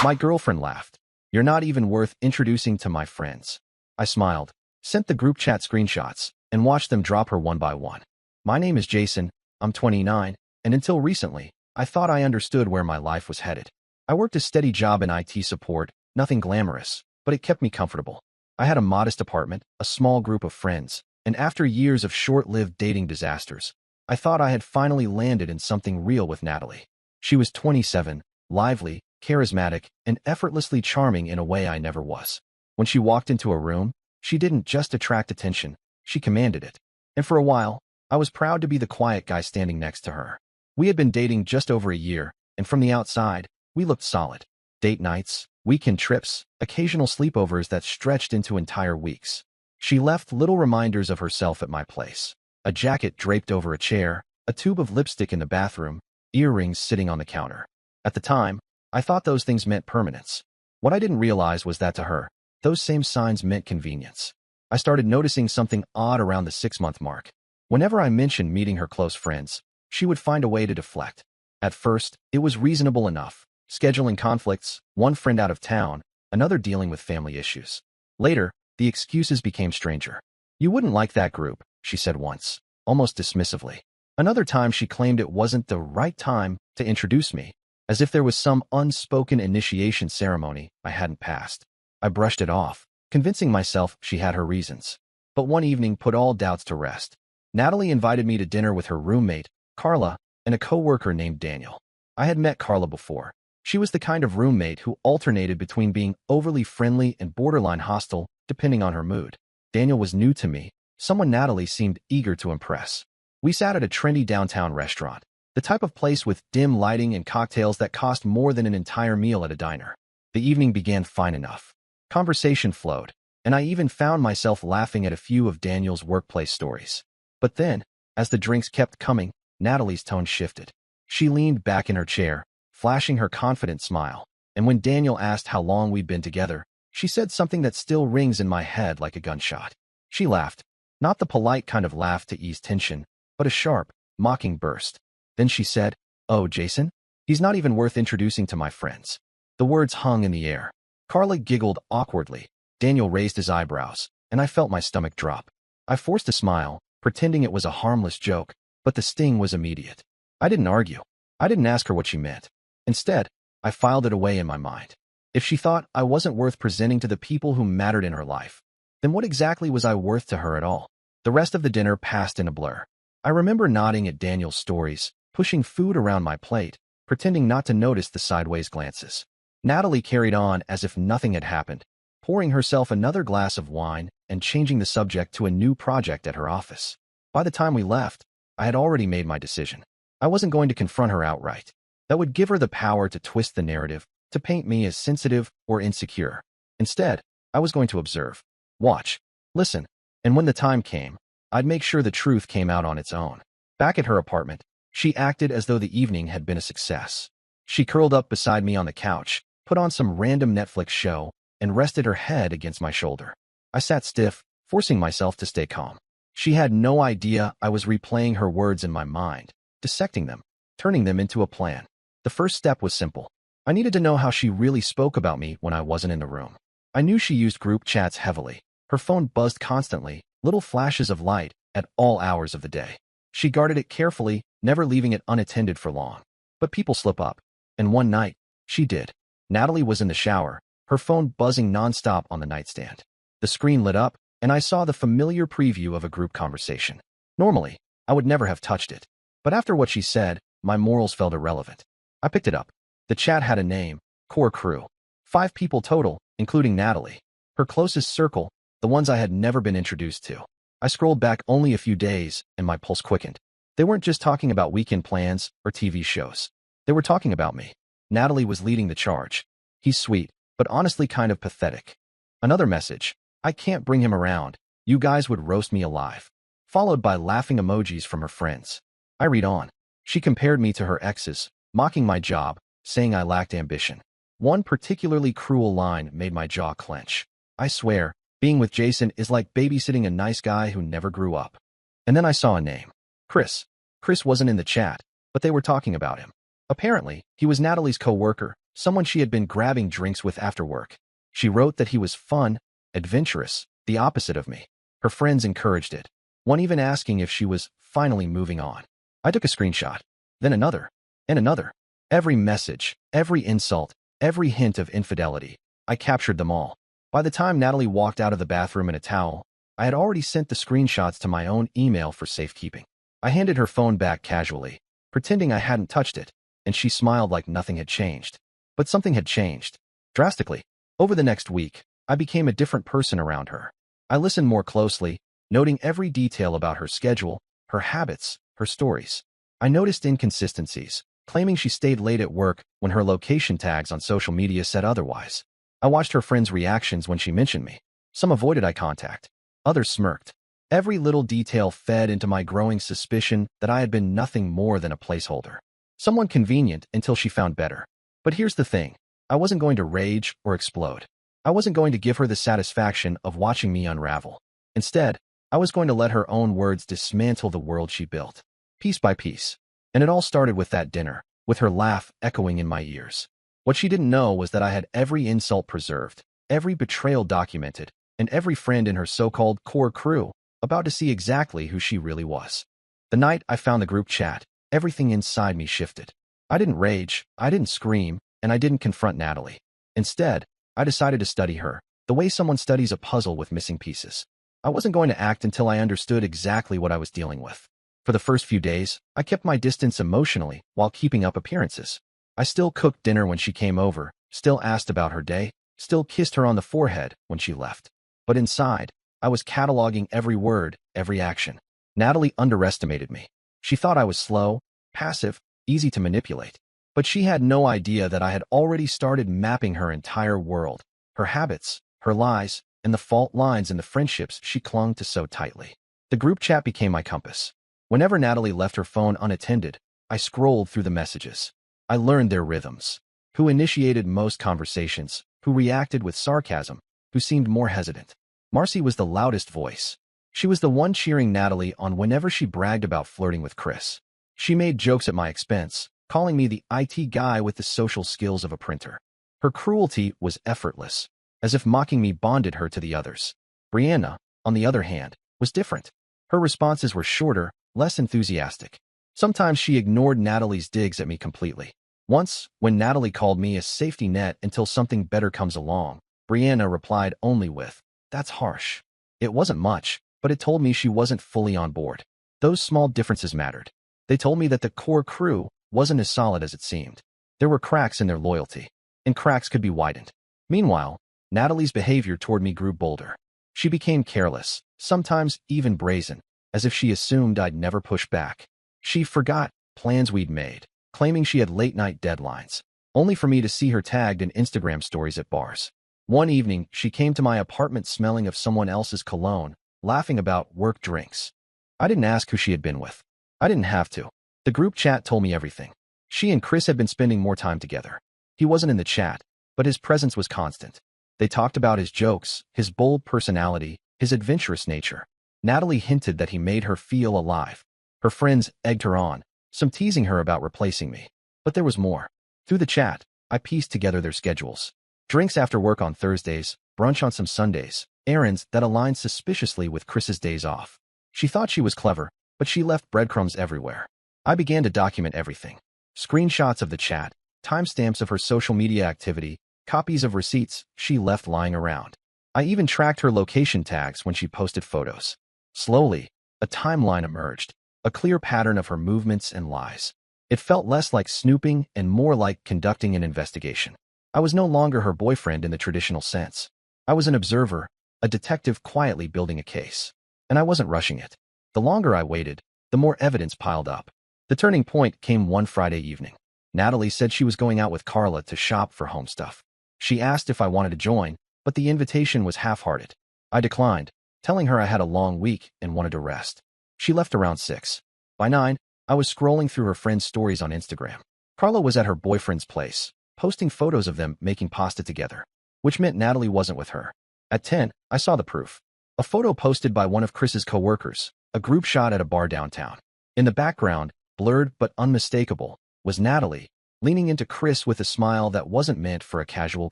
My girlfriend laughed. You're not even worth introducing to my friends. I smiled, sent the group chat screenshots, and watched them drop her one by one. My name is Jason, I'm 29, and until recently, I thought I understood where my life was headed. I worked a steady job in IT support, nothing glamorous, but it kept me comfortable. I had a modest apartment, a small group of friends, and after years of short-lived dating disasters, I thought I had finally landed in something real with Natalie. She was 27, lively, charismatic, and effortlessly charming in a way I never was. When she walked into a room, she didn't just attract attention, she commanded it. And for a while, I was proud to be the quiet guy standing next to her. We had been dating just over a year, and from the outside, we looked solid. Date nights, weekend trips, occasional sleepovers that stretched into entire weeks. She left little reminders of herself at my place. A jacket draped over a chair, a tube of lipstick in the bathroom, earrings sitting on the counter. At the time, I thought those things meant permanence. What I didn't realize was that to her, those same signs meant convenience. I started noticing something odd around the 6-month mark. Whenever I mentioned meeting her close friends, she would find a way to deflect. At first, it was reasonable enough, scheduling conflicts, one friend out of town, another dealing with family issues. Later, the excuses became stranger. You wouldn't like that group, she said once, almost dismissively. Another time she claimed it wasn't the right time to introduce me, as if there was some unspoken initiation ceremony I hadn't passed. I brushed it off, convincing myself she had her reasons. But one evening put all doubts to rest. Natalie invited me to dinner with her roommate, Carla, and a coworker named Daniel. I had met Carla before. She was the kind of roommate who alternated between being overly friendly and borderline hostile, depending on her mood. Daniel was new to me, someone Natalie seemed eager to impress. We sat at a trendy downtown restaurant, the type of place with dim lighting and cocktails that cost more than an entire meal at a diner. The evening began fine enough. Conversation flowed, and I even found myself laughing at a few of Daniel's workplace stories. But then, as the drinks kept coming, Natalie's tone shifted. She leaned back in her chair, flashing her confident smile, and when Daniel asked how long we'd been together, she said something that still rings in my head like a gunshot. She laughed, not the polite kind of laugh to ease tension, but a sharp, mocking burst. Then she said, "Oh, Jason? He's not even worth introducing to my friends." The words hung in the air. Carla giggled awkwardly. Daniel raised his eyebrows, and I felt my stomach drop. I forced a smile, pretending it was a harmless joke, but the sting was immediate. I didn't argue. I didn't ask her what she meant. Instead, I filed it away in my mind. If she thought I wasn't worth presenting to the people who mattered in her life, then what exactly was I worth to her at all? The rest of the dinner passed in a blur. I remember nodding at Daniel's stories, pushing food around my plate, pretending not to notice the sideways glances. Natalie carried on as if nothing had happened, pouring herself another glass of wine and changing the subject to a new project at her office. By the time we left, I had already made my decision. I wasn't going to confront her outright. That would give her the power to twist the narrative, to paint me as sensitive or insecure. Instead, I was going to observe, watch, listen, and when the time came, I'd make sure the truth came out on its own. Back at her apartment, she acted as though the evening had been a success. She curled up beside me on the couch, put on some random Netflix show, and rested her head against my shoulder. I sat stiff, forcing myself to stay calm. She had no idea I was replaying her words in my mind, dissecting them, turning them into a plan. The first step was simple. I needed to know how she really spoke about me when I wasn't in the room. I knew she used group chats heavily. Her phone buzzed constantly, little flashes of light at all hours of the day. She guarded it carefully, never leaving it unattended for long. But people slip up, and one night, she did. Natalie was in the shower, her phone buzzing nonstop on the nightstand. The screen lit up, and I saw the familiar preview of a group conversation. Normally, I would never have touched it. But after what she said, my morals felt irrelevant. I picked it up. The chat had a name, Core Crew. 5 people total, including Natalie. Her closest circle, the ones I had never been introduced to. I scrolled back only a few days, and my pulse quickened. They weren't just talking about weekend plans or TV shows. They were talking about me. Natalie was leading the charge. He's sweet, but honestly kind of pathetic. Another message. I can't bring him around. You guys would roast me alive. Followed by laughing emojis from her friends. I read on. She compared me to her exes, mocking my job, saying I lacked ambition. One particularly cruel line made my jaw clench. I swear, being with Jason is like babysitting a nice guy who never grew up. And then I saw a name. Chris. Chris wasn't in the chat, but they were talking about him. Apparently, he was Natalie's co-worker, someone she had been grabbing drinks with after work. She wrote that he was fun, adventurous, the opposite of me. Her friends encouraged it, one even asking if she was finally moving on. I took a screenshot, then another, and another. Every message, every insult, every hint of infidelity. I captured them all. By the time Natalie walked out of the bathroom in a towel, I had already sent the screenshots to my own email for safekeeping. I handed her phone back casually, pretending I hadn't touched it, and she smiled like nothing had changed. But something had changed. Drastically. Over the next week, I became a different person around her. I listened more closely, noting every detail about her schedule, her habits, her stories. I noticed inconsistencies, claiming she stayed late at work when her location tags on social media said otherwise. I watched her friends' reactions when she mentioned me. Some avoided eye contact. Others smirked. Every little detail fed into my growing suspicion that I had been nothing more than a placeholder. Someone convenient until she found better. But here's the thing. I wasn't going to rage or explode. I wasn't going to give her the satisfaction of watching me unravel. Instead, I was going to let her own words dismantle the world she built, piece by piece. And it all started with that dinner, with her laugh echoing in my ears. What she didn't know was that I had every insult preserved, every betrayal documented, and every friend in her so-called core crew about to see exactly who she really was. The night I found the group chat, everything inside me shifted. I didn't rage, I didn't scream, and I didn't confront Natalie. Instead, I decided to study her, the way someone studies a puzzle with missing pieces. I wasn't going to act until I understood exactly what I was dealing with. For the first few days, I kept my distance emotionally while keeping up appearances. I still cooked dinner when she came over, still asked about her day, still kissed her on the forehead when she left. But inside, I was cataloging every word, every action. Natalie underestimated me. She thought I was slow, passive, easy to manipulate. But she had no idea that I had already started mapping her entire world, her habits, her lies, and the fault lines in the friendships she clung to so tightly. The group chat became my compass. Whenever Natalie left her phone unattended, I scrolled through the messages. I learned their rhythms. Who initiated most conversations, who reacted with sarcasm, who seemed more hesitant. Marcy was the loudest voice. She was the one cheering Natalie on whenever she bragged about flirting with Chris. She made jokes at my expense, calling me the IT guy with the social skills of a printer. Her cruelty was effortless, as if mocking me bonded her to the others. Brianna, on the other hand, was different. Her responses were shorter, less enthusiastic. Sometimes she ignored Natalie's digs at me completely. Once, when Natalie called me a safety net until something better comes along, Brianna replied only with, "That's harsh." It wasn't much, but it told me she wasn't fully on board. Those small differences mattered. They told me that the core crew wasn't as solid as it seemed. There were cracks in their loyalty, and cracks could be widened. Meanwhile, Natalie's behavior toward me grew bolder. She became careless, sometimes even brazen, as if she assumed I'd never push back. She forgot plans we'd made, claiming she had late-night deadlines, only for me to see her tagged in Instagram stories at bars. One evening, she came to my apartment smelling of someone else's cologne, laughing about work drinks. I didn't ask who she had been with. I didn't have to. The group chat told me everything. She and Chris had been spending more time together. He wasn't in the chat, but his presence was constant. They talked about his jokes, his bold personality, his adventurous nature. Natalie hinted that he made her feel alive. Her friends egged her on, some teasing her about replacing me. But there was more. Through the chat, I pieced together their schedules. Drinks after work on Thursdays, brunch on some Sundays, errands that aligned suspiciously with Chris's days off. She thought she was clever, but she left breadcrumbs everywhere. I began to document everything. Screenshots of the chat, timestamps of her social media activity, copies of receipts she left lying around. I even tracked her location tags when she posted photos. Slowly, a timeline emerged, a clear pattern of her movements and lies. It felt less like snooping and more like conducting an investigation. I was no longer her boyfriend in the traditional sense. I was an observer, a detective quietly building a case. And I wasn't rushing it. The longer I waited, the more evidence piled up. The turning point came one Friday evening. Natalie said she was going out with Carla to shop for home stuff. She asked if I wanted to join, but the invitation was half-hearted. I declined, telling her I had a long week and wanted to rest. She left around 6. By 9, I was scrolling through her friends' stories on Instagram. Carla was at her boyfriend's place, posting photos of them making pasta together, which meant Natalie wasn't with her. At 10, I saw the proof. A photo posted by one of Chris's coworkers, a group shot at a bar downtown. In the background, blurred but unmistakable, was Natalie, leaning into Chris with a smile that wasn't meant for a casual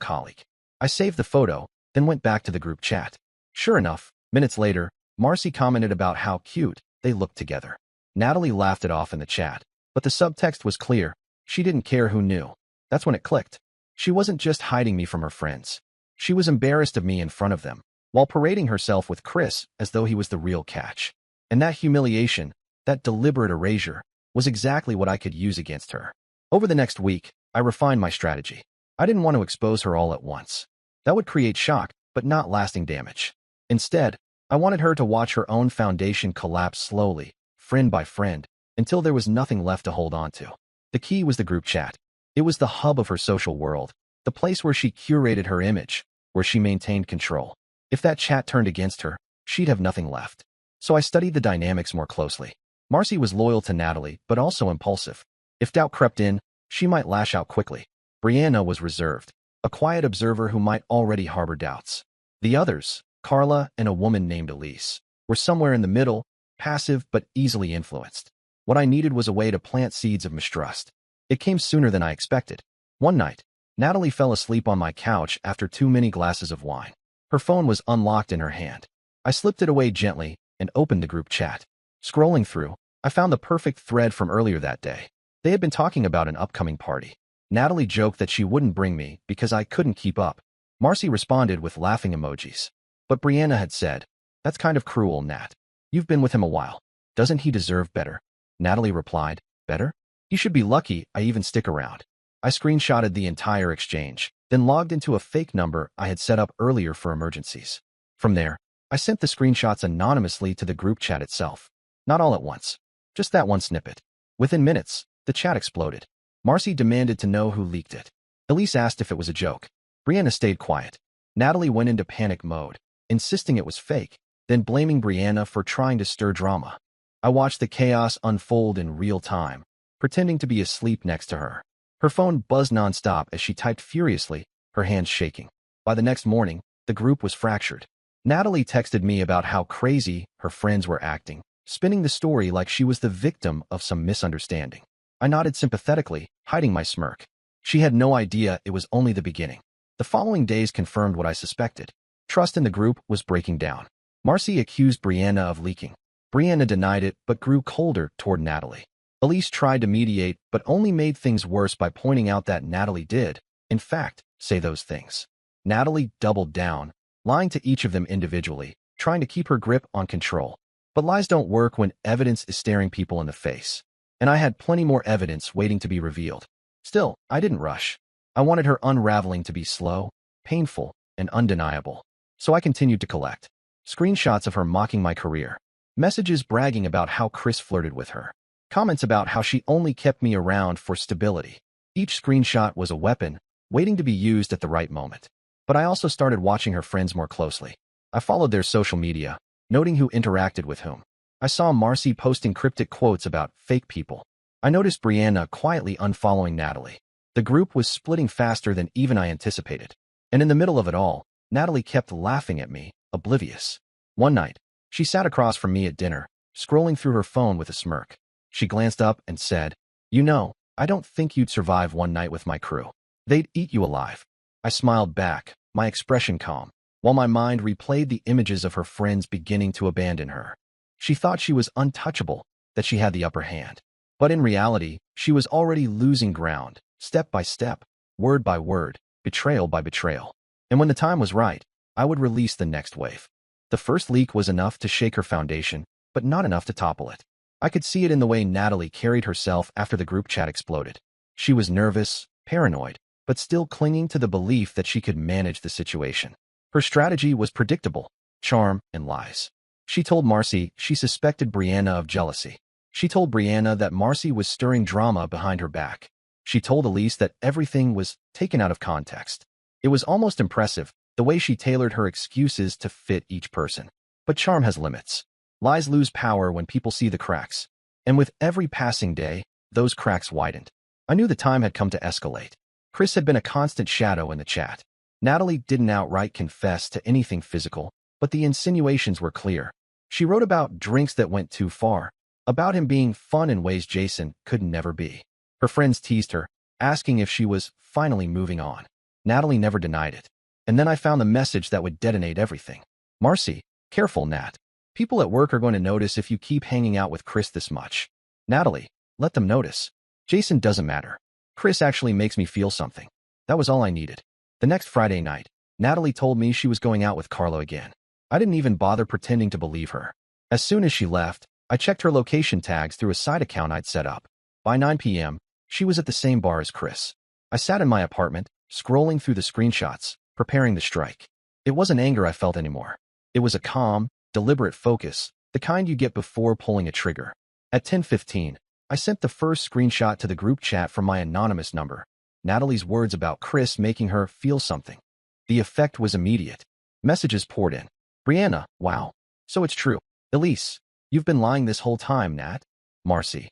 colleague. I saved the photo, then went back to the group chat. Sure enough, minutes later, Marcy commented about how cute they looked together. Natalie laughed it off in the chat, but the subtext was clear. She didn't care who knew. That's when it clicked. She wasn't just hiding me from her friends. She was embarrassed of me in front of them, while parading herself with Chris as though he was the real catch. And that humiliation, that deliberate erasure, was exactly what I could use against her. Over the next week, I refined my strategy. I didn't want to expose her all at once. That would create shock, but not lasting damage. Instead, I wanted her to watch her own foundation collapse slowly, friend by friend, until there was nothing left to hold on to. The key was the group chat. It was the hub of her social world, the place where she curated her image, where she maintained control. If that chat turned against her, she'd have nothing left. So I studied the dynamics more closely. Marcy was loyal to Natalie, but also impulsive. If doubt crept in, she might lash out quickly. Brianna was reserved, a quiet observer who might already harbor doubts. The others, Carla and a woman named Elise, were somewhere in the middle, passive but easily influenced. What I needed was a way to plant seeds of mistrust. It came sooner than I expected. One night, Natalie fell asleep on my couch after too many glasses of wine. Her phone was unlocked in her hand. I slipped it away gently and opened the group chat. Scrolling through, I found the perfect thread from earlier that day. They had been talking about an upcoming party. Natalie joked that she wouldn't bring me because I couldn't keep up. Marcy responded with laughing emojis. But Brianna had said, "That's kind of cruel, Nat. You've been with him a while. Doesn't he deserve better?" Natalie replied, "Better? He should be lucky I even stick around." I screenshotted the entire exchange, then logged into a fake number I had set up earlier for emergencies. From there, I sent the screenshots anonymously to the group chat itself. Not all at once. Just that one snippet. Within minutes, the chat exploded. Marcy demanded to know who leaked it. Elise asked if it was a joke. Brianna stayed quiet. Natalie went into panic mode, insisting it was fake, then blaming Brianna for trying to stir drama. I watched the chaos unfold in real time, pretending to be asleep next to her. Her phone buzzed nonstop as she typed furiously, her hands shaking. By the next morning, the group was fractured. Natalie texted me about how crazy her friends were acting, spinning the story like she was the victim of some misunderstanding. I nodded sympathetically, hiding my smirk. She had no idea it was only the beginning. The following days confirmed what I suspected. Trust in the group was breaking down. Marcy accused Brianna of leaking. Brianna denied it but grew colder toward Natalie. Elise tried to mediate but only made things worse by pointing out that Natalie did, in fact, say those things. Natalie doubled down, lying to each of them individually, trying to keep her grip on control. But lies don't work when evidence is staring people in the face. And I had plenty more evidence waiting to be revealed. Still, I didn't rush. I wanted her unraveling to be slow, painful, and undeniable. So I continued to collect screenshots of her mocking my career, messages bragging about how Chris flirted with her, comments about how she only kept me around for stability. Each screenshot was a weapon, waiting to be used at the right moment. But I also started watching her friends more closely. I followed their social media, noting who interacted with whom. I saw Marcy posting cryptic quotes about fake people. I noticed Brianna quietly unfollowing Natalie. The group was splitting faster than even I anticipated. And in the middle of it all, Natalie kept laughing at me, oblivious. One night, she sat across from me at dinner, scrolling through her phone with a smirk. She glanced up and said, "You know, I don't think you'd survive one night with my crew. They'd eat you alive." I smiled back, my expression calm, while my mind replayed the images of her friends beginning to abandon her. She thought she was untouchable, that she had the upper hand. But in reality, she was already losing ground, step by step, word by word, betrayal by betrayal. And when the time was right, I would release the next wave. The first leak was enough to shake her foundation, but not enough to topple it. I could see it in the way Natalie carried herself after the group chat exploded. She was nervous, paranoid, but still clinging to the belief that she could manage the situation. Her strategy was predictable: charm and lies. She told Marcy she suspected Brianna of jealousy. She told Brianna that Marcy was stirring drama behind her back. She told Elise that everything was taken out of context. It was almost impressive, the way she tailored her excuses to fit each person. But charm has limits. Lies lose power when people see the cracks. And with every passing day, those cracks widened. I knew the time had come to escalate. Chris had been a constant shadow in the chat. Natalie didn't outright confess to anything physical, but the insinuations were clear. She wrote about drinks that went too far, about him being fun in ways Jason could never be. Her friends teased her, asking if she was finally moving on. Natalie never denied it. And then I found the message that would detonate everything. Marcy, careful, Nat. People at work are going to notice if you keep hanging out with Chris this much. Natalie, let them notice. Jason doesn't matter. Chris actually makes me feel something. That was all I needed. The next Friday night, Natalie told me she was going out with Carlo again. I didn't even bother pretending to believe her. As soon as she left, I checked her location tags through a side account I'd set up. By 9 p.m., she was at the same bar as Chris. I sat in my apartment, scrolling through the screenshots, preparing to strike. It wasn't anger I felt anymore. It was a calm, deliberate focus, the kind you get before pulling a trigger. At 10:15, I sent the first screenshot to the group chat from my anonymous number. Natalie's words about Chris making her feel something. The effect was immediate. Messages poured in. Brianna, wow. So it's true. Elise, you've been lying this whole time, Nat. Marcy.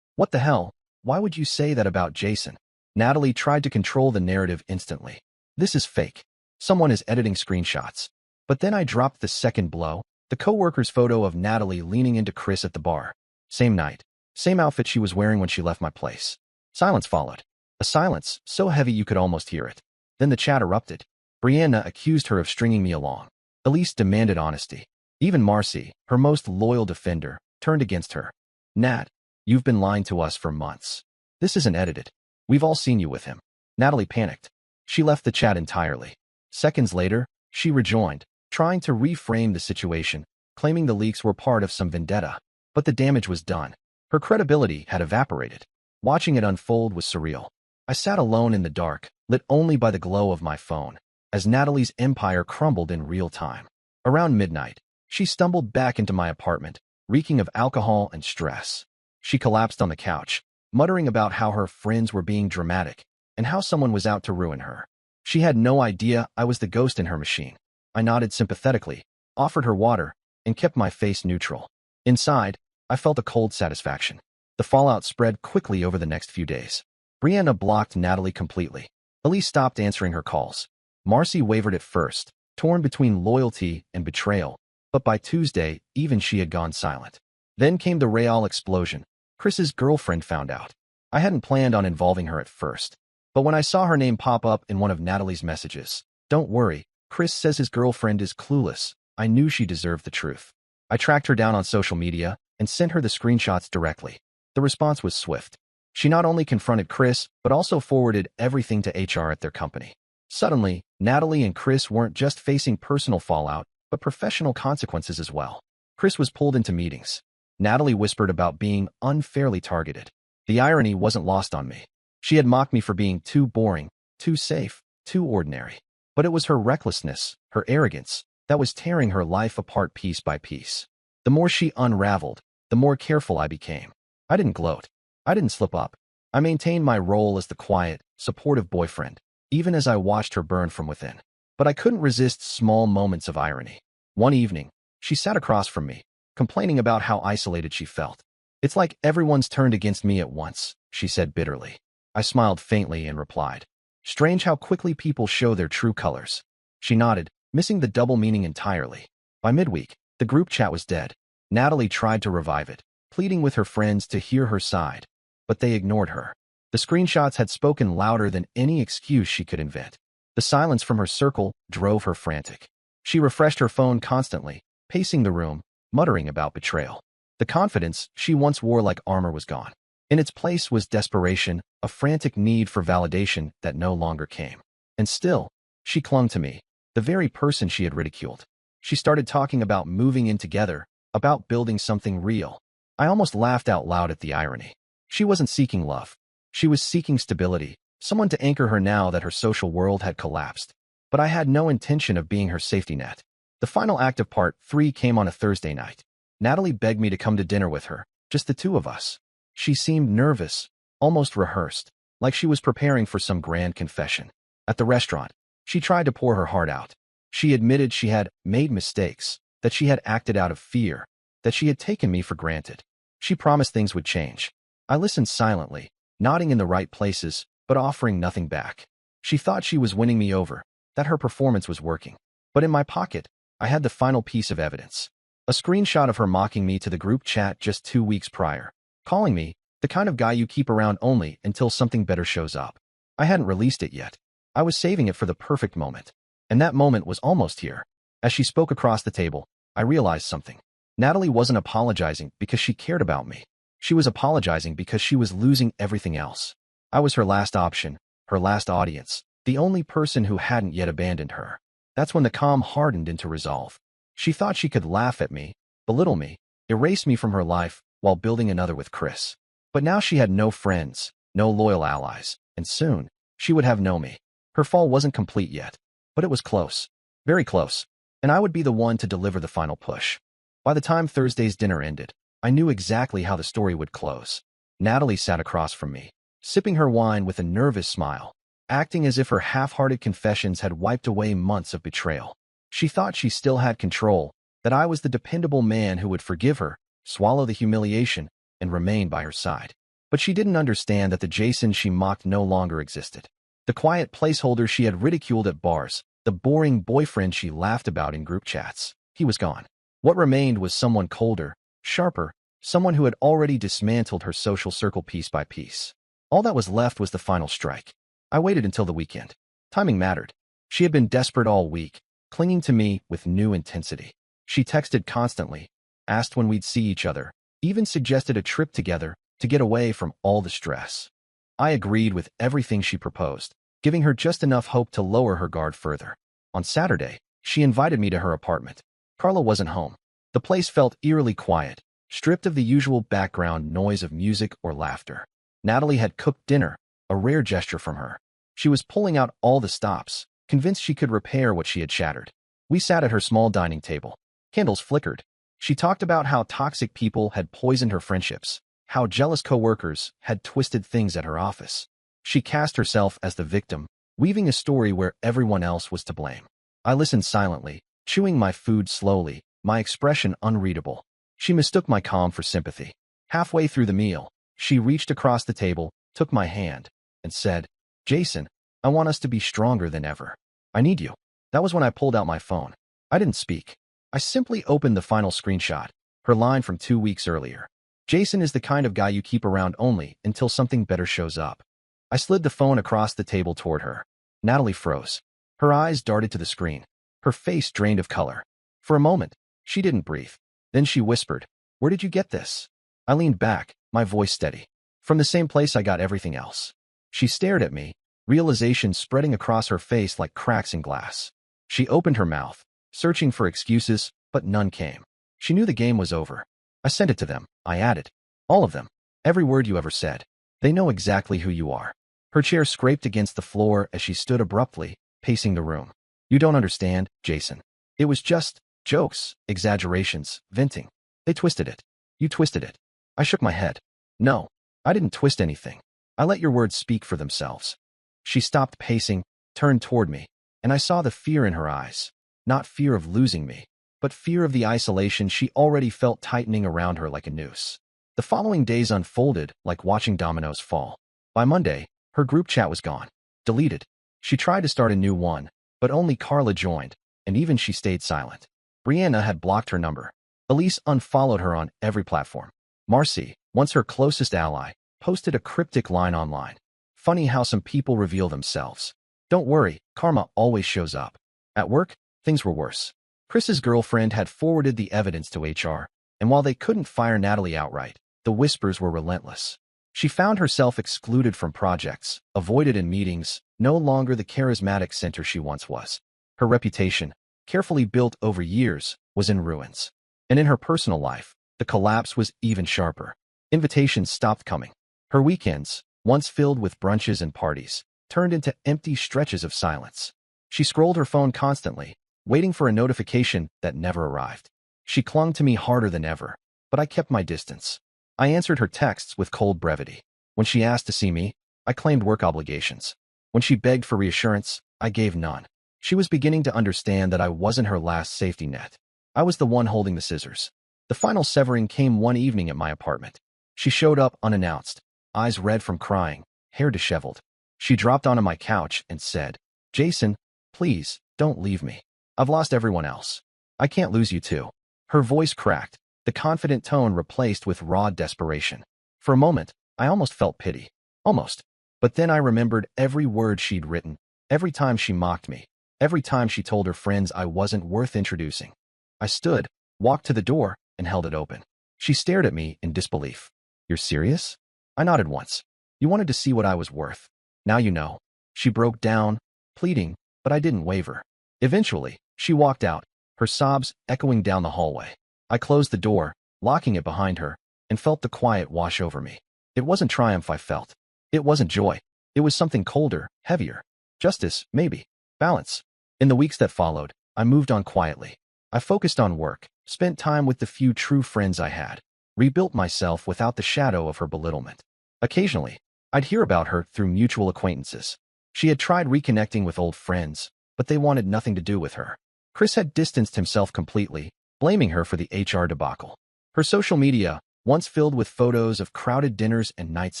What the hell? Why would you say that about Jason? Natalie tried to control the narrative instantly. This is fake. Someone is editing screenshots. But then I dropped the second blow, the coworker's photo of Natalie leaning into Chris at the bar. Same night. Same outfit she was wearing when she left my place. Silence followed. A silence so heavy you could almost hear it. Then the chat erupted. Brianna accused her of stringing me along. Elise demanded honesty. Even Marcy, her most loyal defender, turned against her. Nat, you've been lying to us for months. This isn't edited. We've all seen you with him. Natalie panicked. She left the chat entirely. Seconds later, she rejoined, trying to reframe the situation, claiming the leaks were part of some vendetta. But the damage was done. Her credibility had evaporated. Watching it unfold was surreal. I sat alone in the dark, lit only by the glow of my phone, as Natalie's empire crumbled in real time. Around midnight, she stumbled back into my apartment, reeking of alcohol and stress. She collapsed on the couch, muttering about how her friends were being dramatic and how someone was out to ruin her. She had no idea I was the ghost in her machine. I nodded sympathetically, offered her water, and kept my face neutral. Inside, I felt a cold satisfaction. The fallout spread quickly over the next few days. Brianna blocked Natalie completely. Elise stopped answering her calls. Marcy wavered at first, torn between loyalty and betrayal, but by Tuesday, even she had gone silent. Then came the rehearsal explosion. Chris's girlfriend found out. I hadn't planned on involving her at first, but when I saw her name pop up in one of Natalie's messages, "Don't worry, Chris says his girlfriend is clueless," I knew she deserved the truth. I tracked her down on social media and sent her the screenshots directly. The response was swift. She not only confronted Chris, but also forwarded everything to HR at their company. Suddenly, Natalie and Chris weren't just facing personal fallout, but professional consequences as well. Chris was pulled into meetings. Natalie whispered about being unfairly targeted. The irony wasn't lost on me. She had mocked me for being too boring, too safe, too ordinary. But it was her recklessness, her arrogance, that was tearing her life apart piece by piece. The more she unraveled, the more careful I became. I didn't gloat. I didn't slip up. I maintained my role as the quiet, supportive boyfriend, even as I watched her burn from within. But I couldn't resist small moments of irony. One evening, she sat across from me, complaining about how isolated she felt. "It's like everyone's turned against me at once," she said bitterly. I smiled faintly and replied, "Strange how quickly people show their true colors." She nodded, missing the double meaning entirely. By midweek, the group chat was dead. Natalie tried to revive it, pleading with her friends to hear her side, but they ignored her. The screenshots had spoken louder than any excuse she could invent. The silence from her circle drove her frantic. She refreshed her phone constantly, pacing the room, muttering about betrayal. The confidence she once wore like armor was gone. In its place was desperation, a frantic need for validation that no longer came. And still, she clung to me, the very person she had ridiculed. She started talking about moving in together, about building something real. I almost laughed out loud at the irony. She wasn't seeking love. She was seeking stability, someone to anchor her now that her social world had collapsed. But I had no intention of being her safety net. The final act of part 3 came on a Thursday night. Natalie begged me to come to dinner with her, just the two of us. She seemed nervous, almost rehearsed, like she was preparing for some grand confession. At the restaurant, she tried to pour her heart out. She admitted she had made mistakes, that she had acted out of fear, that she had taken me for granted. She promised things would change. I listened silently, nodding in the right places, but offering nothing back. She thought she was winning me over, that her performance was working. But in my pocket, I had the final piece of evidence. A screenshot of her mocking me to the group chat just 2 weeks prior, calling me the kind of guy you keep around only until something better shows up. I hadn't released it yet. I was saving it for the perfect moment. And that moment was almost here. As she spoke across the table, I realized something. Natalie wasn't apologizing because she cared about me. She was apologizing because she was losing everything else. I was her last option, her last audience, the only person who hadn't yet abandoned her. That's when the calm hardened into resolve. She thought she could laugh at me, belittle me, erase me from her life while building another with Chris. But now she had no friends, no loyal allies, and soon, she would have no me. Her fall wasn't complete yet, but it was close, very close, and I would be the one to deliver the final push. By the time Thursday's dinner ended, I knew exactly how the story would close. Natalie sat across from me, sipping her wine with a nervous smile, acting as if her half-hearted confessions had wiped away months of betrayal. She thought she still had control, that I was the dependable man who would forgive her, swallow the humiliation, and remain by her side. But she didn't understand that the Jason she mocked no longer existed. The quiet placeholder she had ridiculed at bars, the boring boyfriend she laughed about in group chats, he was gone. What remained was someone colder, sharper, someone who had already dismantled her social circle piece by piece. All that was left was the final strike. I waited until the weekend. Timing mattered. She had been desperate all week, clinging to me with new intensity. She texted constantly, asked when we'd see each other, even suggested a trip together to get away from all the stress. I agreed with everything she proposed, giving her just enough hope to lower her guard further. On Saturday, she invited me to her apartment. Carla wasn't home. The place felt eerily quiet, stripped of the usual background noise of music or laughter. Natalie had cooked dinner, a rare gesture from her. She was pulling out all the stops, convinced she could repair what she had shattered. We sat at her small dining table. Candles flickered. She talked about how toxic people had poisoned her friendships, how jealous coworkers had twisted things at her office. She cast herself as the victim, weaving a story where everyone else was to blame. I listened silently, chewing my food slowly, my expression unreadable. She mistook my calm for sympathy. Halfway through the meal, she reached across the table, took my hand, and said, "Jason, I want us to be stronger than ever. I need you." That was when I pulled out my phone. I didn't speak. I simply opened the final screenshot, her line from 2 weeks earlier. "Jason is the kind of guy you keep around only until something better shows up." I slid the phone across the table toward her. Natalie froze. Her eyes darted to the screen. Her face drained of color. For a moment, she didn't breathe. Then she whispered, "Where did you get this?" I leaned back, my voice steady. "From the same place I got everything else." She stared at me, realization spreading across her face like cracks in glass. She opened her mouth, searching for excuses, but none came. She knew the game was over. "I sent it to them," I added. "All of them. Every word you ever said. They know exactly who you are." Her chair scraped against the floor as she stood abruptly, pacing the room. "You don't understand, Jason. It was just jokes, exaggerations, venting. They twisted it. You twisted it." I shook my head. "No, I didn't twist anything. I let your words speak for themselves." She stopped pacing, turned toward me, and I saw the fear in her eyes. Not fear of losing me, but fear of the isolation she already felt tightening around her like a noose. The following days unfolded like watching dominoes fall. By Monday, her group chat was gone. Deleted. She tried to start a new one, but only Carla joined, and even she stayed silent. Brianna had blocked her number. Elise unfollowed her on every platform. Marcy, once her closest ally, posted a cryptic line online. "Funny how some people reveal themselves. Don't worry, karma always shows up." At work, things were worse. Chris's girlfriend had forwarded the evidence to HR, and while they couldn't fire Natalie outright, the whispers were relentless. She found herself excluded from projects, avoided in meetings, no longer the charismatic center she once was. Her reputation, carefully built over years, was in ruins. And in her personal life, the collapse was even sharper. Invitations stopped coming. Her weekends, once filled with brunches and parties, turned into empty stretches of silence. She scrolled her phone constantly, waiting for a notification that never arrived. She clung to me harder than ever, but I kept my distance. I answered her texts with cold brevity. When she asked to see me, I claimed work obligations. When she begged for reassurance, I gave none. She was beginning to understand that I wasn't her last safety net. I was the one holding the scissors. The final severing came one evening at my apartment. She showed up unannounced, eyes red from crying, hair disheveled. She dropped onto my couch and said, "Jason, please, don't leave me. I've lost everyone else. I can't lose you too." Her voice cracked, the confident tone replaced with raw desperation. For a moment, I almost felt pity. Almost. But then I remembered every word she'd written, every time she mocked me, every time she told her friends I wasn't worth introducing. I stood, walked to the door, and held it open. She stared at me in disbelief. "You're serious?" I nodded once. "You wanted to see what I was worth. Now you know." She broke down, pleading, but I didn't waver. Eventually, she walked out, her sobs echoing down the hallway. I closed the door, locking it behind her, and felt the quiet wash over me. It wasn't triumph I felt. It wasn't joy. It was something colder, heavier. Justice, maybe. Balance. In the weeks that followed, I moved on quietly. I focused on work, spent time with the few true friends I had, rebuilt myself without the shadow of her belittlement. Occasionally, I'd hear about her through mutual acquaintances. She had tried reconnecting with old friends, but they wanted nothing to do with her. Chris had distanced himself completely, blaming her for the HR debacle. Her social media, once filled with photos of crowded dinners and nights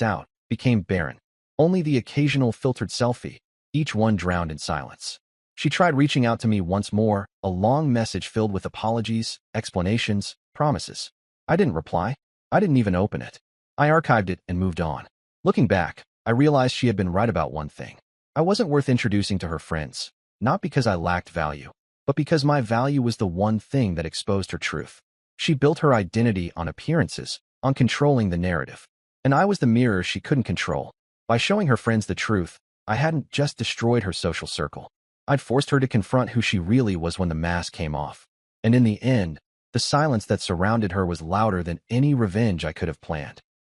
out, became barren. Only the occasional filtered selfie, each one drowned in silence. She tried reaching out to me once more, a long message filled with apologies, explanations, promises. I didn't reply. I didn't even open it. I archived it and moved on. Looking back, I realized she had been right about one thing. I wasn't worth introducing to her friends, not because I lacked value, but because my value was the one thing that exposed her truth. She built her identity on appearances, on controlling the narrative. And I was the mirror she couldn't control. By showing her friends the truth, I hadn't just destroyed her social circle. I'd forced her to confront who she really was when the mask came off. And in the end, the silence that surrounded her was louder than any revenge I could have planned.